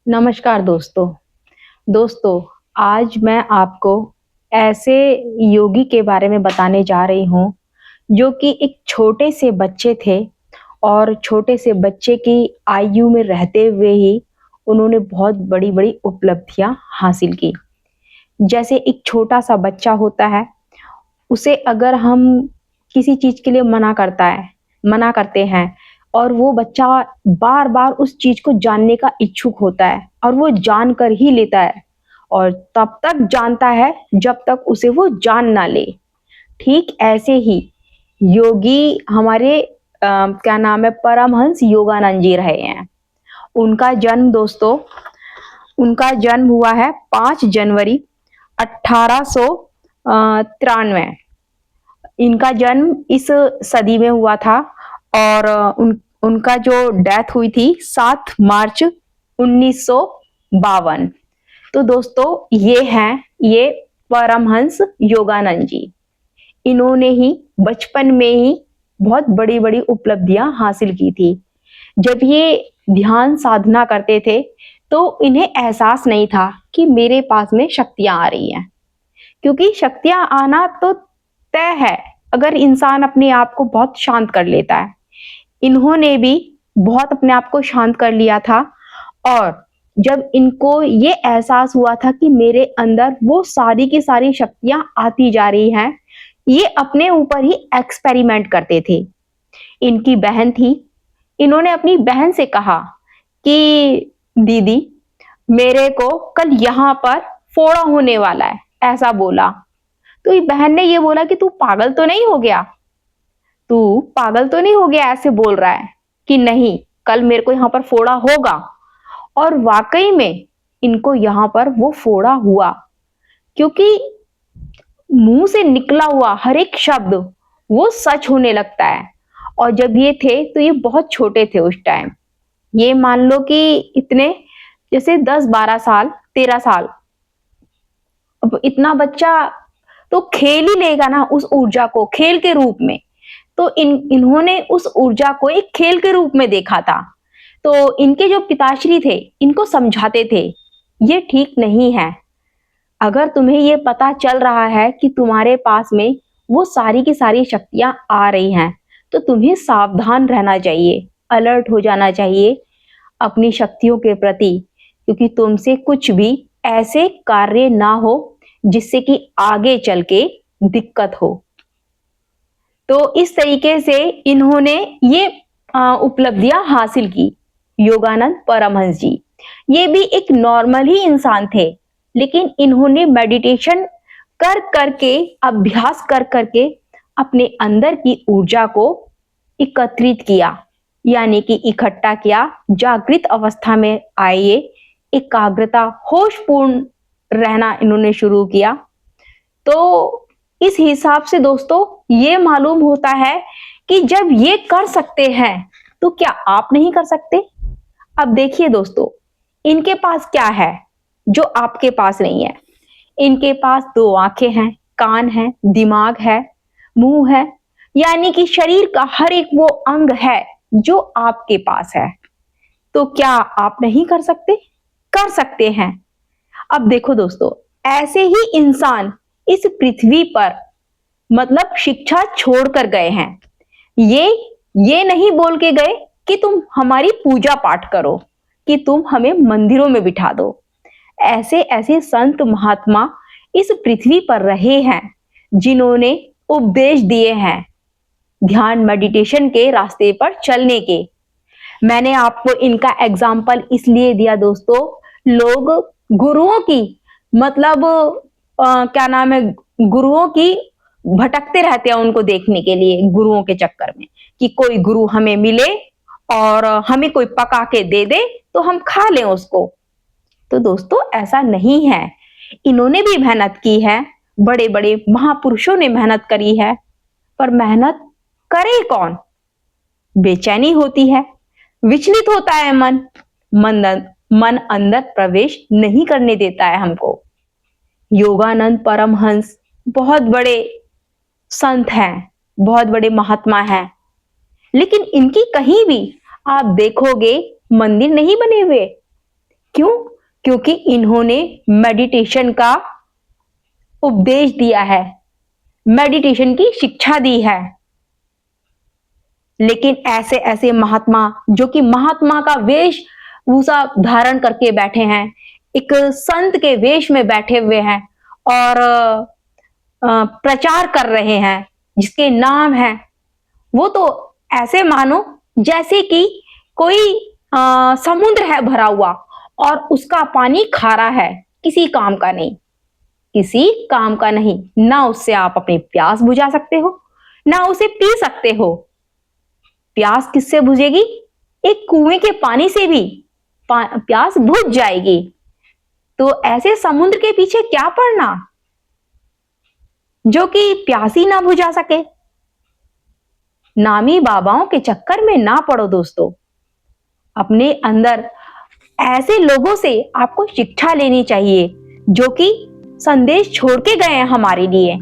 नमस्कार दोस्तों। दोस्तों, आज मैं आपको ऐसे योगी के बारे में बताने जा रही हूँ, जो कि एक छोटे से बच्चे थे और छोटे से बच्चे की आयु में रहते हुए ही उन्होंने बहुत बड़ी-बड़ी उपलब्धियाँ हासिल की। जैसे एक छोटा-सा बच्चा होता है, उसे अगर हम किसी चीज़ के लिए मना करते हैं और वो बच्चा बार-बार उस चीज़ को जानने का इच्छुक होता है और वो जान कर ही लेता है और तब तक जानता है जब तक उसे वो जान ना ले। ठीक ऐसे ही योगी हमारे क्या नाम है परमहंस योगानंद जी रहे हैं। उनका जन्म दोस्तों उनका जन्म हुआ है 5 जनवरी 1893। इनका जन्म इस सदी में हुआ था और उनका जो डेथ हुई थी 7 मार्च 1952। तो दोस्तों ये परमहंस योगानंद जी। इन्होंने ही बचपन में ही बहुत बड़ी-बड़ी उपलब्धियां हासिल की थी। जब ये ध्यान साधना करते थे, तो इन्हें एहसास नहीं था कि मेरे पास में शक्तियां आ रही हैं। क्योंकि शक्तियाँ आना तो तय है, अगर इंसान अपने आप को बहुत शांत कर लेता है। इन्होंने भी बहुत अपने आप को शांत कर लिया था और जब इनको ये एहसास हुआ था कि मेरे अंदर वो सारी की सारी शक्तियाँ आती जा रही हैं, ये अपने ऊपर ही एक्सपेरिमेंट करते थे। इनकी बहन थी, इन्होंने अपनी बहन से कहा कि दीदी, मेरे को कल यहाँ पर फोड़ा होने वाला है, ऐसा बोला। तो ये बहन ने ये बोला कि तू पागल तो नहीं हो गया? तू पागल तो नहीं हो गया ऐसे बोल रहा है? कि नहीं, कल मेरे को यहाँ पर फोड़ा होगा। और वाकई में इनको यहाँ पर वो फोड़ा हुआ, क्योंकि मुंह से निकला हुआ हर एक शब्द वो सच होने लगता है। और जब ये थे तो ये बहुत छोटे थे उस टाइम। ये मान लो कि इतने जैसे 10-12 साल, 13 साल। अब इतना बच्चा तो खेल ही लेगा ना उस ऊर्जा को खेल के रूप में। तो इन्होंने उस ऊर्जा को एक खेल के रूप में देखा था। तो इनके जो पिताश्री थे, इनको समझाते थे, ये ठीक नहीं है। अगर तुम्हें ये पता चल रहा है कि तुम्हारे पास में वो सारी की सारी शक्तियाँ आ रही हैं, तो तुम्हें सावधान रहना चाहिए, अलर्ट हो जाना चाहिए अपनी शक्तियों के प्रति, क्योंकि तुमसे कुछ भी ऐसे कार्य ना हो जिससे कि आगे चल के दिक्कत हो। तो इस तरीके से इन्होंने ये उपलब्धियां हासिल की, योगानंद परमहंस जी। ये भी एक नॉर्मल ही इंसान थे, लेकिन इन्होंने मेडिटेशन कर करके, अभ्यास कर करके अपने अंदर की ऊर्जा को एकत्रित किया, यानी कि इकट्ठा किया। जागृत अवस्था में आए ये, एकाग्रता, होशपूर्ण रहना इन्होंने शुरू किया। तो इस हिसाब से दोस्तों ये मालूम होता है कि जब ये कर सकते हैं, तो क्या आप नहीं कर सकते? अब देखिए दोस्तों, इनके पास क्या है जो आपके पास नहीं है? इनके पास 2 आंखें हैं, कान है, दिमाग है, मुंह है, यानी कि शरीर का हर एक वो अंग है जो आपके पास है। तो क्या आप नहीं कर सकते? कर सकते हैं। अब देखो दोस्तों, ऐसे ही इंसान इस पृथ्वी पर मतलब शिक्षा छोड़कर गए हैं। ये ये नहीं बोल के गए कि तुम हमारी पूजा पाठ करो, कि तुम हमें मंदिरों में बिठा दो। ऐसे ऐसे संत महात्मा इस पृथ्वी पर रहे हैं, जिन्होंने उपदेश दिए हैं ध्यान मेडिटेशन के रास्ते पर चलने के। मैंने आपको इनका एग्जाम्पल इसलिए दिया दोस्तों, लोग गुरुओं की मतलब क्या नाम है, गुरुओं की भटकते रहते हैं उनको देखने के लिए, गुरुओं के चक्कर में, कि कोई गुरु हमें मिले और हमें कोई पका के दे दे तो हम खा लें उसको। तो दोस्तों ऐसा नहीं है, इन्होंने भी मेहनत की है, बड़े बड़े महापुरुषों ने मेहनत करी है, पर मेहनत करे कौन? बेचैनी होती है, विचलित होता है मन मन अंदर प्रवेश नहीं करने देता है हमको। योगानंद परमहंस बहुत बड़े संत हैं, बहुत बड़े महात्मा हैं, लेकिन इनकी कहीं भी आप देखोगे मंदिर नहीं बने हुए। क्यों? क्योंकि इन्होंने मेडिटेशन का उपदेश दिया है, मेडिटेशन की शिक्षा दी है। लेकिन ऐसे ऐसे महात्मा जो कि महात्मा का वेशभूषा धारण करके बैठे हैं, एक संत के वेश में बैठे हुए हैं और प्रचार कर रहे हैं जिसके नाम है, वो तो ऐसे मानो जैसे कि कोई समुद्र है भरा हुआ और उसका पानी खारा है, किसी काम का नहीं, किसी काम का नहीं। ना उससे आप अपनी प्यास बुझा सकते हो, ना उसे पी सकते हो। प्यास किससे बुझेगी? एक कुएं के पानी से भी प्यास बुझ जाएगी। तो ऐसे समुद्र के पीछे क्या पड़ना जो कि प्यास ही ना बुझा सके। नामी बाबाओं के चक्कर में ना पड़ो दोस्तों। अपने अंदर ऐसे लोगों से आपको शिक्षा लेनी चाहिए जो कि संदेश छोड़ के गए हैं हमारे लिए।